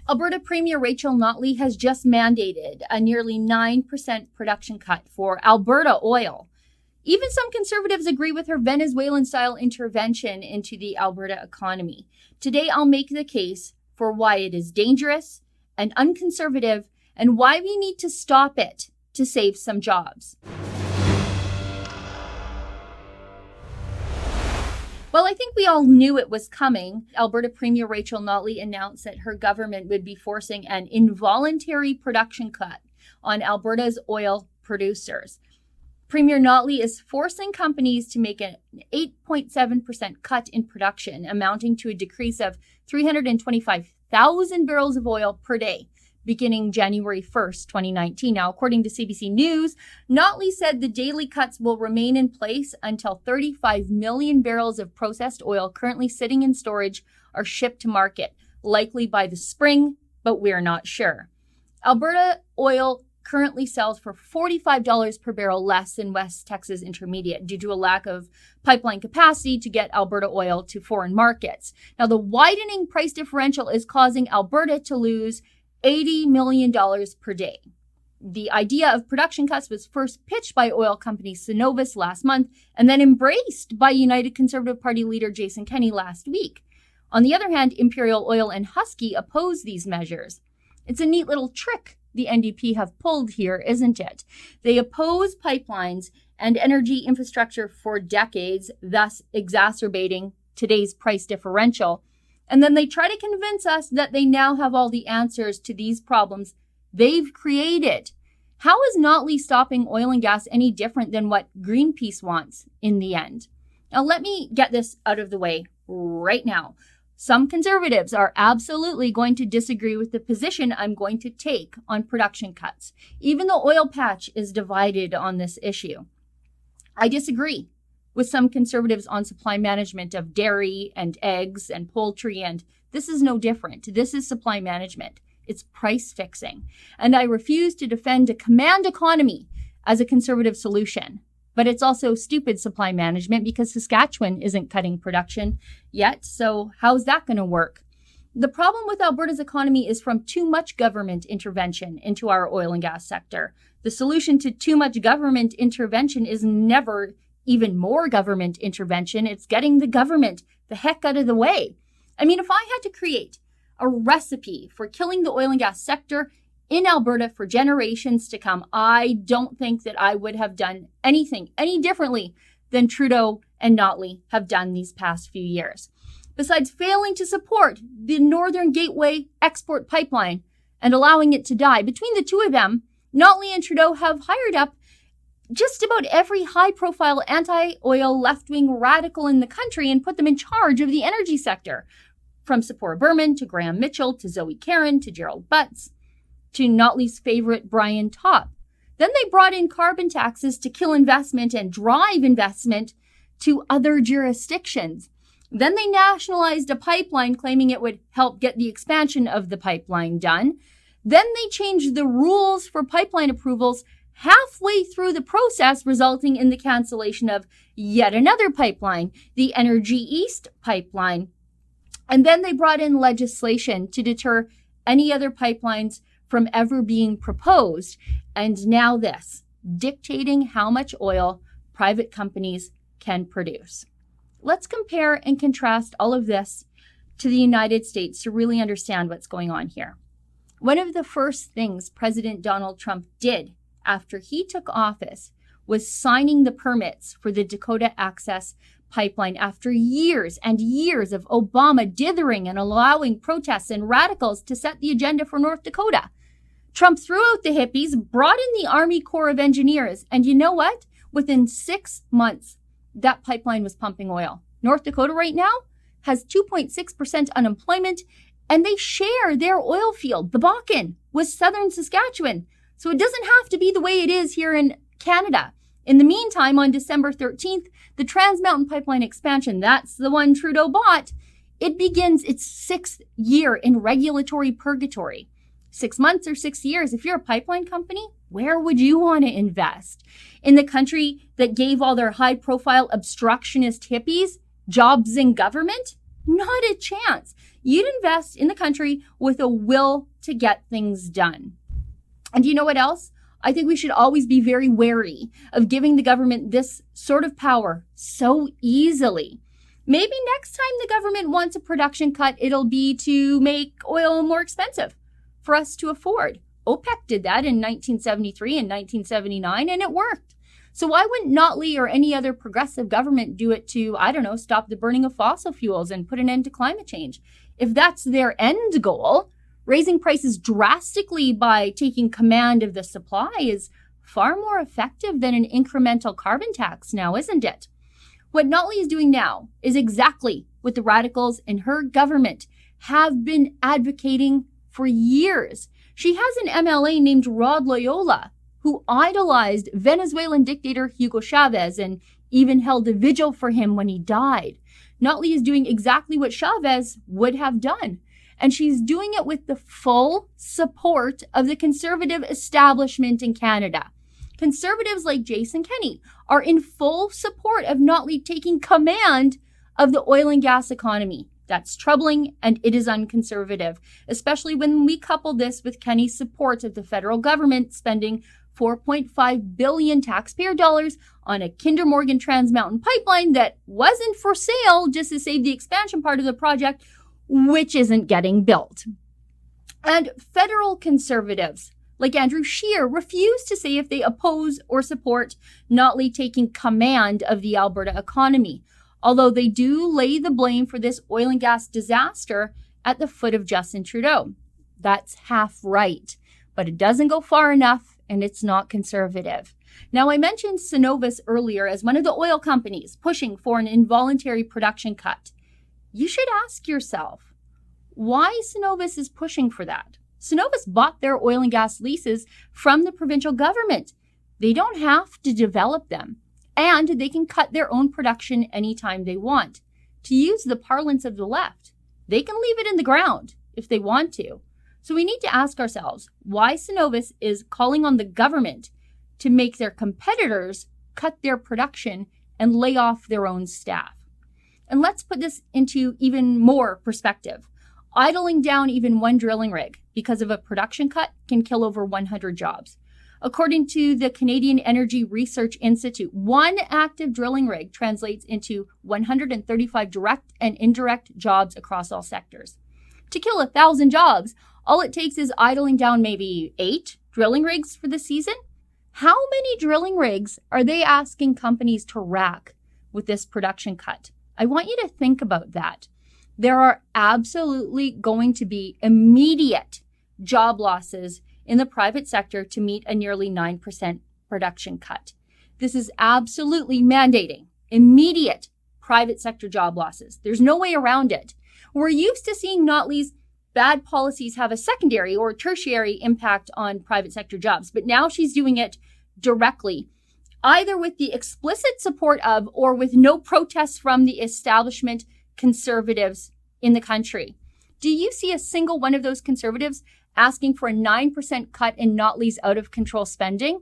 Alberta Premier Rachel Notley has just mandated a nearly 9% production cut for Alberta oil. Even some conservatives agree with her Venezuelan-style intervention into the Alberta economy. Today, I'll make the case for why it is dangerous and unconservative and why we need to stop it to save some jobs. Well, I think we all knew it was coming. Alberta Premier Rachel Notley announced that her government would be forcing an involuntary production cut on Alberta's oil producers. Premier Notley is forcing companies to make an 8.7% cut in production, amounting to a decrease of 325,000 barrels of oil per day, beginning January 1st, 2019. Now, according to CBC News, Notley said the daily cuts will remain in place until 35 million barrels of processed oil currently sitting in storage are shipped to market, likely by the spring, but we're not sure. Alberta oil currently sells for $45 per barrel less than West Texas Intermediate due to a lack of pipeline capacity to get Alberta oil to foreign markets. Now, the widening price differential is causing Alberta to lose $80 million per day. The idea of production cuts was first pitched by oil company Cenovus last month and then embraced by United Conservative Party leader Jason Kenney last week. On the other hand, Imperial Oil and Husky oppose these measures. It's a neat little trick the NDP have pulled here, isn't it? They oppose pipelines and energy infrastructure for decades, thus exacerbating today's price differential. And then they try to convince us that they now have all the answers to these problems they've created. How is Notley stopping oil and gas any different than what Greenpeace wants in the end? Now, let me get this out of the way right now. Some conservatives are absolutely going to disagree with the position I'm going to take on production cuts. Even the oil patch is divided on this issue. I disagree with some conservatives on supply management of dairy and eggs and poultry, and this is no different. This is supply management. It's price fixing. And I refuse to defend a command economy as a conservative solution. But it's also stupid supply management because Saskatchewan isn't cutting production yet, so how's that going to work? The problem with Alberta's economy is from too much government intervention into our oil and gas sector. The solution to too much government intervention is never even more government intervention. It's getting the government the heck out of the way. I mean, if I had to create a recipe for killing the oil and gas sector in Alberta for generations to come, I don't think that I would have done anything any differently than Trudeau and Notley have done these past few years. Besides failing to support the Northern Gateway export pipeline and allowing it to die, between the two of them, Notley and Trudeau have hired up just about every high-profile anti-oil left-wing radical in the country and put them in charge of the energy sector, from Sephora Berman to Graham Mitchell to Zoe Karen to Gerald Butts to Notley's favorite Brian Topp. Then they brought in carbon taxes to kill investment and drive investment to other jurisdictions. Then they nationalized a pipeline claiming it would help get the expansion of the pipeline done. Then they changed the rules for pipeline approvals halfway through the process, resulting in the cancellation of yet another pipeline, the Energy East pipeline. And then they brought in legislation to deter any other pipelines from ever being proposed. And now this, dictating how much oil private companies can produce. Let's compare and contrast all of this to the United States to really understand what's going on here. One of the first things President Donald Trump did after he took office was signing the permits for the Dakota Access Pipeline after years and years of Obama dithering and allowing protests and radicals to set the agenda for North Dakota. Trump threw out the hippies, brought in the Army Corps of Engineers, and you know what? Within 6 months, that pipeline was pumping oil. North Dakota right now has 2.6% unemployment, and they share their oil field, the Bakken, with southern Saskatchewan. So it doesn't have to be the way it is here in Canada. In the meantime, on December 13th, the Trans Mountain Pipeline expansion, that's the one Trudeau bought, it begins its 6th year in regulatory purgatory. 6 months or 6 years, if you're a pipeline company, where would you want to invest? In the country that gave all their high-profile obstructionist hippies jobs in government? Not a chance. You'd invest in the country with a will to get things done. And you know what else? I think we should always be very wary of giving the government this sort of power so easily. Maybe next time the government wants a production cut, it'll be to make oil more expensive for us to afford. OPEC did that in 1973 and 1979, and it worked. So why wouldn't Notley or any other progressive government do it to, stop the burning of fossil fuels and put an end to climate change? If that's their end goal, raising prices drastically by taking command of the supply is far more effective than an incremental carbon tax now, isn't it? What Notley is doing now is exactly what the radicals in her government have been advocating for years. She has an MLA named Rod Loyola who idolized Venezuelan dictator Hugo Chavez and even held a vigil for him when he died. Notley is doing exactly what Chavez would have done. And she's doing it with the full support of the conservative establishment in Canada. Conservatives like Jason Kenney are in full support of Notley taking command of the oil and gas economy. That's troubling, and it is unconservative, especially when we couple this with Kenney's support of the federal government spending $4.5 billion taxpayer dollars on a Kinder Morgan Trans Mountain pipeline that wasn't for sale just to save the expansion part of the project, which isn't getting built. And federal conservatives like Andrew Scheer refuse to say if they oppose or support Notley taking command of the Alberta economy, although they do lay the blame for this oil and gas disaster at the foot of Justin Trudeau. That's half right, but it doesn't go far enough, and it's not conservative. Now, I mentioned Cenovus earlier as one of the oil companies pushing for an involuntary production cut. You should ask yourself why Cenovus is pushing for that. Cenovus bought their oil and gas leases from the provincial government. They don't have to develop them, and they can cut their own production anytime they want. To use the parlance of the left, they can leave it in the ground if they want to. So we need to ask ourselves why Cenovus is calling on the government to make their competitors cut their production and lay off their own staff. And let's put this into even more perspective. Idling down even one drilling rig because of a production cut can kill over 100 jobs. According to the Canadian Energy Research Institute, one active drilling rig translates into 135 direct and indirect jobs across all sectors. To kill 1,000 jobs, all it takes is idling down maybe 8 drilling rigs for the season. How many drilling rigs are they asking companies to rack with this production cut? I want you to think about that. There are absolutely going to be immediate job losses in the private sector to meet a nearly 9% production cut. This is absolutely mandating immediate private sector job losses. There's no way around it. We're used to seeing Notley's bad policies have a secondary or tertiary impact on private sector jobs, but now she's doing it directly, either with the explicit support of or with no protests from the establishment conservatives in the country. Do you see a single one of those conservatives asking for a 9% cut in Notley's out-of-control spending?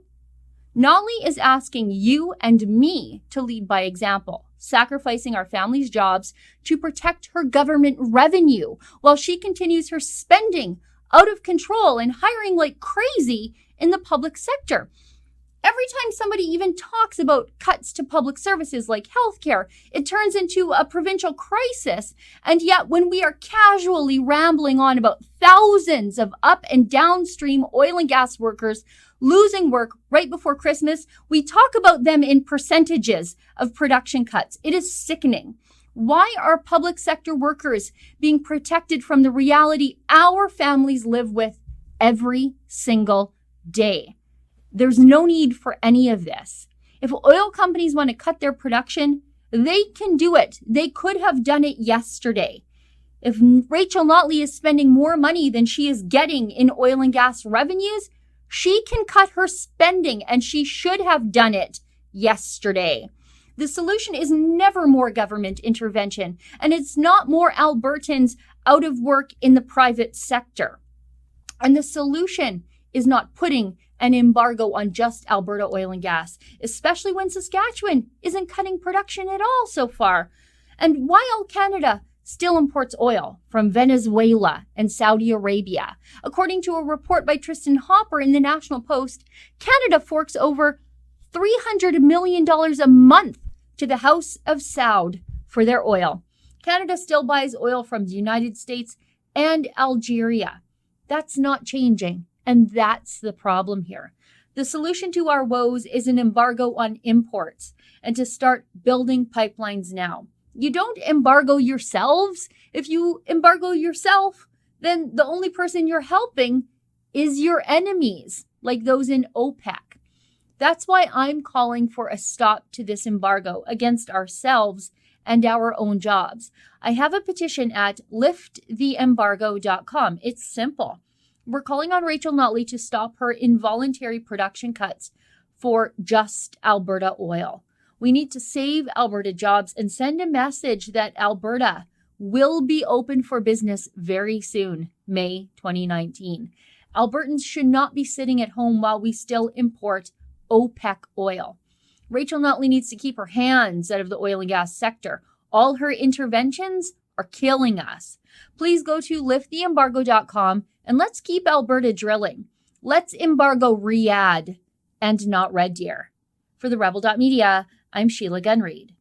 Notley is asking you and me to lead by example, sacrificing our families' jobs to protect her government revenue while she continues her spending out of control and hiring like crazy in the public sector. Every time somebody even talks about cuts to public services like healthcare, it turns into a provincial crisis. And yet when we are casually rambling on about thousands of up and downstream oil and gas workers losing work right before Christmas, we talk about them in percentages of production cuts. It is sickening. Why are public sector workers being protected from the reality our families live with every single day? There's no need for any of this. If oil companies want to cut their production, they can do it. They could have done it yesterday. If Rachel Notley is spending more money than she is getting in oil and gas revenues, she can cut her spending, and she should have done it yesterday. The solution is never more government intervention, and it's not more Albertans out of work in the private sector. And the solution is not putting an embargo on just Alberta oil and gas, especially when Saskatchewan isn't cutting production at all so far. And while Canada still imports oil from Venezuela and Saudi Arabia. According to a report by Tristan Hopper in the National Post, Canada forks over $300 million a month to the House of Saud for their oil. Canada still buys oil from the United States and Algeria. That's not changing, and that's the problem here. The solution to our woes is an embargo on imports and to start building pipelines now. You don't embargo yourselves. If you embargo yourself, then the only person you're helping is your enemies, like those in OPEC. That's why I'm calling for a stop to this embargo against ourselves and our own jobs. I have a petition at lifttheembargo.com. It's simple. We're calling on Rachel Notley to stop her involuntary production cuts for just Alberta oil. We need to save Alberta jobs and send a message that Alberta will be open for business very soon, May 2019. Albertans should not be sitting at home while we still import OPEC oil. Rachel Notley needs to keep her hands out of the oil and gas sector. All her interventions are killing us. Please go to lifttheembargo.com and let's keep Alberta drilling. Let's embargo Riyadh and not Red Deer. For the Rebel.media, I'm Sheila Gunn-Reid.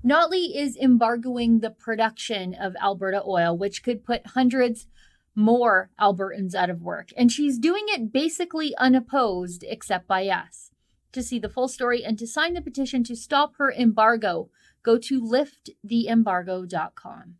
Notley is embargoing the production of Alberta oil, which could put hundreds more Albertans out of work. And she's doing it basically unopposed, except by us. To see the full story and to sign the petition to stop her embargo, go to lifttheembargo.com.